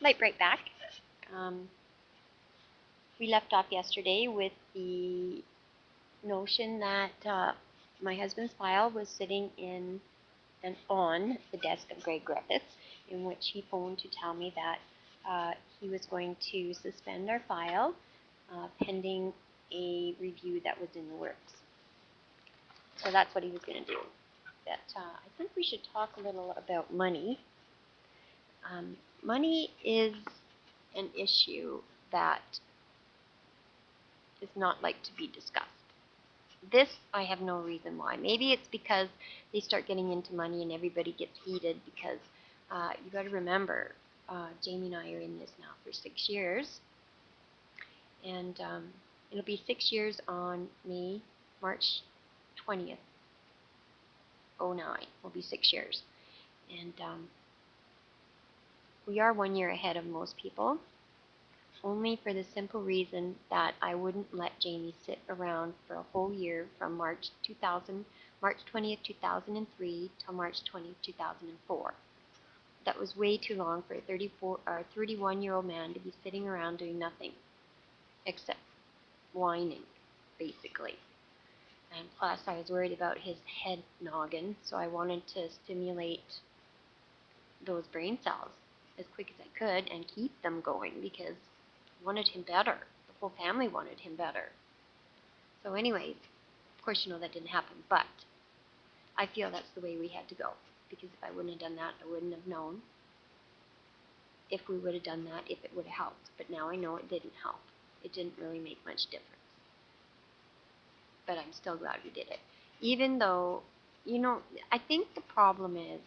Lightbrite back. We left off yesterday with the notion that my husband's file was sitting in and on the desk of Greg Griffiths, in which he phoned to tell me that he was going to suspend our file pending a review that was in the works. So that's what he was going to do. But I think we should talk a little about money. Money is an issue that is not like to be discussed. This, I have no reason why. Maybe it's because they start getting into money and everybody gets heated because you got to remember, Jamie and I are in this now for 6 years. And it'll be 6 years on March 20th, 09. Will be 6 years. And we are 1 year ahead of most people, only for the simple reason that I wouldn't let Jamie sit around for a whole year from March 20th, 2003 till March 20th, 2004. That was way too long for a 31-year-old man to be sitting around doing nothing except whining, basically. And plus, I was worried about his head noggin, so I wanted to stimulate those brain cells as quick as I could and keep them going because I wanted him better. The whole family wanted him better. So anyways, of course you know that didn't happen, but I feel that's the way we had to go, because if I wouldn't have done that, I wouldn't have known if we would have done that, if it would have helped. But now I know it didn't help. It didn't really make much difference. But I'm still glad we did it. Even though, you know, I think the problem is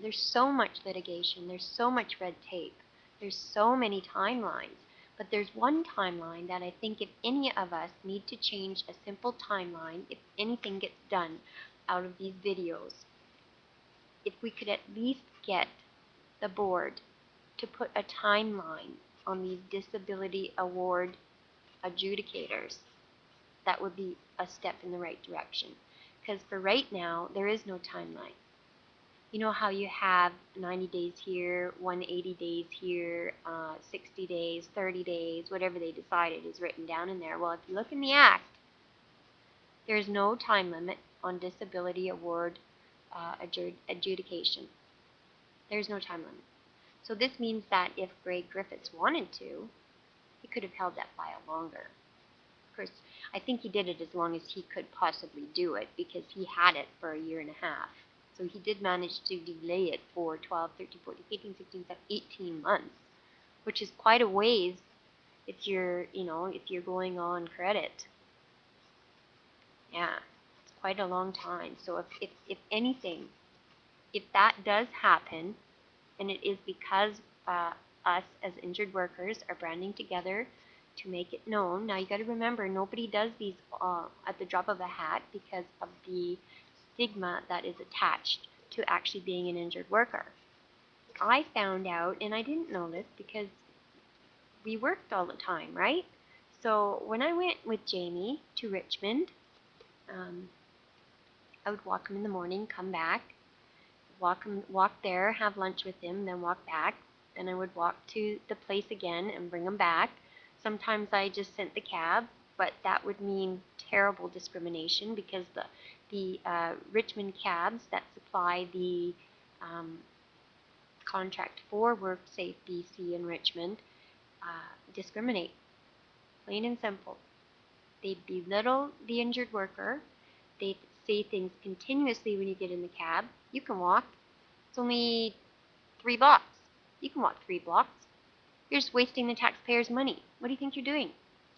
there's so much litigation, there's so much red tape, there's so many timelines, but there's one timeline that I think if any of us need to change a simple timeline, if anything gets done out of these videos, if we could at least get the board to put a timeline on these disability award adjudicators, that would be a step in the right direction. Because for right now, there is no timeline. You know how you have 90 days here, 180 days here, 60 days, 30 days, whatever they decided is written down in there. Well, if you look in the Act, there's no time limit on disability award adjudication. There's no time limit. So this means that if Greg Griffiths wanted to, he could have held that file longer. Of course, I think he did it as long as he could possibly do it because he had it for a year and a half. So he did manage to delay it for 12, 13, 14, 15, 16, 17, 18 months, which is quite a ways if you're, if you're going on credit. Yeah, it's quite a long time. So if anything, if that does happen, and it is because us as injured workers are banding together to make it known. Now you got to remember, nobody does these at the drop of a hat because of the stigma that is attached to actually being an injured worker. I found out, and I didn't know this because we worked all the time, right? So when I went with Jamie to Richmond, I would walk him in the morning, come back, walk there, have lunch with him, then walk back. Then I would walk to the place again and bring him back. Sometimes I just sent the cab, but that would mean terrible discrimination because the Richmond cabs that supply the contract for Worksafe BC in Richmond discriminate, plain and simple. They belittle the injured worker. They say things continuously when you get in the cab. You can walk. It's only 3 blocks. You can walk 3 blocks. You're just wasting the taxpayers' money. What do you think you're doing?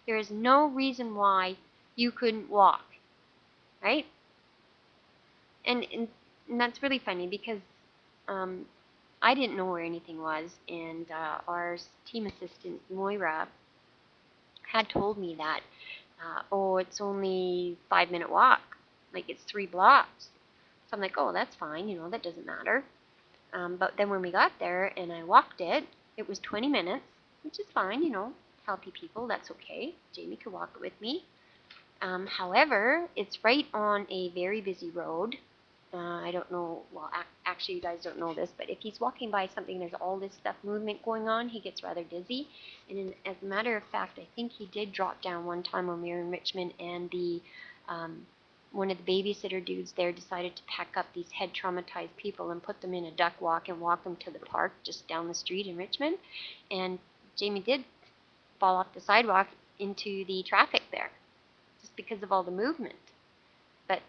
There is no reason why you couldn't walk, right? And that's really funny because I didn't know where anything was, and our team assistant, Moira, had told me that, oh, it's only 5-minute walk. Like, it's 3 blocks. So I'm like, oh, that's fine, that doesn't matter. But then when we got there and I walked it, it was 20 minutes, which is fine, healthy people, that's okay. Jamie could walk it with me. However, it's right on a very busy road. I don't know, well, actually you guys don't know this, but if he's walking by something, there's all this stuff, movement going on, he gets rather dizzy. And as a matter of fact, I think he did drop down one time when we were in Richmond, and one of the babysitter dudes there decided to pack up these head traumatized people and put them in a duck walk and walk them to the park just down the street in Richmond. And Jamie did fall off the sidewalk into the traffic there just because of all the movement. But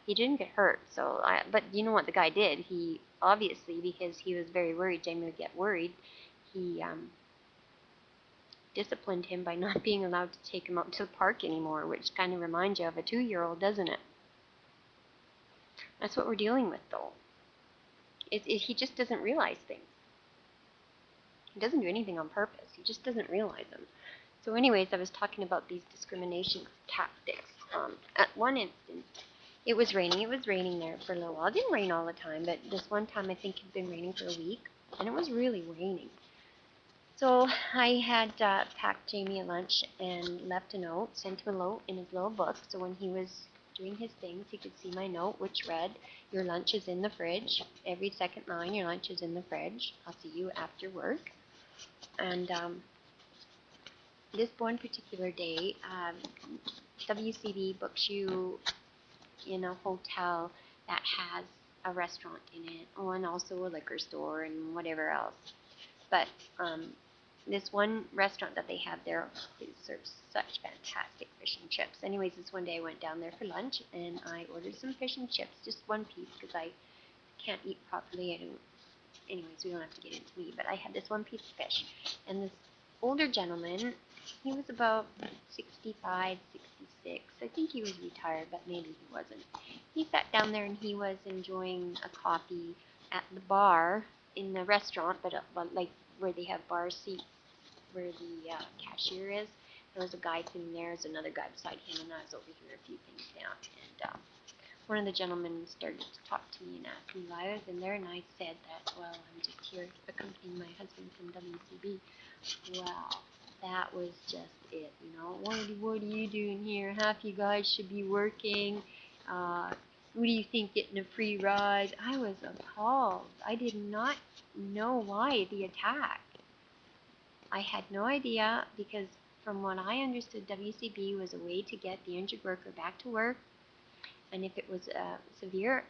he didn't get hurt. But you know what the guy did? He obviously, because he was very worried, Jamie would get worried, he disciplined him by not being allowed to take him out to the park anymore, which kind of reminds you of a 2-year-old, doesn't it? That's what we're dealing with, though. He just doesn't realize things. He doesn't do anything on purpose. He just doesn't realize them. So anyways, I was talking about these discrimination tactics. At one instance, it was raining. It was raining there for a little while. It didn't rain all the time, but this one time I think it had been raining for a week, and it was really raining. So I had packed Jamie a lunch and left a note, sent him a note in his little book, so when he was doing his things, he could see my note, which read, "Your lunch is in the fridge. Every second line, your lunch is in the fridge. I'll see you after work." And this one particular day, WCB books you in a hotel that has a restaurant in it, and also a liquor store and whatever else. But this one restaurant that they have there serves such fantastic fish and chips. Anyways, this one day I went down there for lunch and I ordered some fish and chips, just one piece because I can't eat properly. Anyways, we don't have to get into me, but I had this one piece of fish, and this older gentleman, he was about 65, 66. I think he was retired, but maybe he wasn't. He sat down there and he was enjoying a coffee at the bar in the restaurant, but like where they have bar seats, where the cashier is. There was a guy sitting there, there's another guy beside him, and I was over here a few things down. And one of the gentlemen started to talk to me and asked me why I was in there, and I said that, well, I'm just here accompanying my husband from WCB. Well, that was just it, you know. What are you doing here? Half you guys should be working. Who do you think getting a free ride? I was appalled. I did not know why the attack. I had no idea, because from what I understood, WCB was a way to get the injured worker back to work, and if it was a severe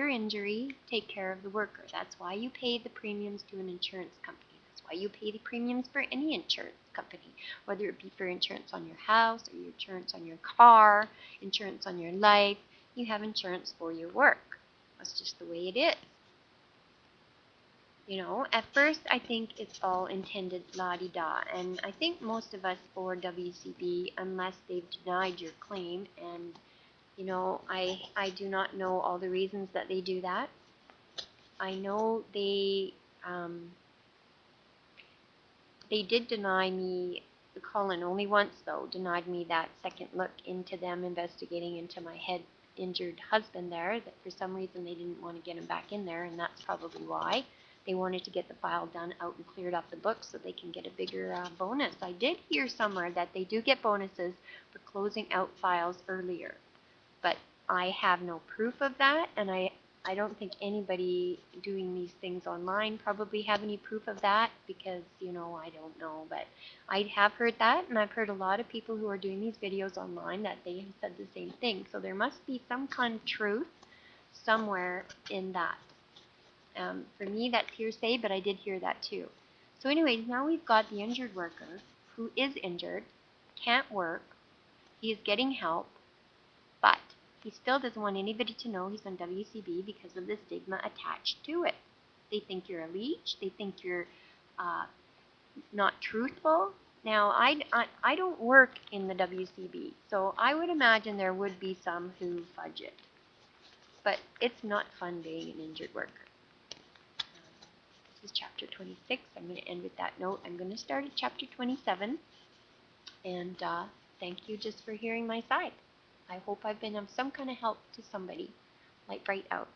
injury, take care of the worker. That's why you pay the premiums to an insurance company. That's why you pay the premiums for any insurance company, whether it be for insurance on your house or your insurance on your car, insurance on your life. You have insurance for your work. That's just the way it is. You know, at first I think it's all intended la-di-da, and I think most of us for WCB, unless they've denied your claim, and you know, I do not know all the reasons that they do that. I know they did deny me the call-in only once, though, denied me that second look into them investigating into my head injured husband there, that for some reason they didn't want to get him back in there, and that's probably why. They wanted to get the file done out and cleared off the books so they can get a bigger bonus. I did hear somewhere that they do get bonuses for closing out files earlier, but I have no proof of that, and I don't think anybody doing these things online probably have any proof of that, because, you know, I don't know, but I have heard that, and I've heard a lot of people who are doing these videos online that they have said the same thing. So there must be some kind of truth somewhere in that. For me, that's hearsay, but I did hear that too. So anyways, now we've got the injured worker who is injured, can't work, he is getting help, but he still doesn't want anybody to know he's on WCB because of the stigma attached to it. They think you're a leech. They think you're not truthful. Now, I don't work in the WCB, so I would imagine there would be some who fudge it. But it's not fun being an injured worker. This is chapter 26. I'm going to end with that note. I'm going to start at chapter 27. And thank you just for hearing my side. I hope I've been of some kind of help to somebody. Lightbrite out.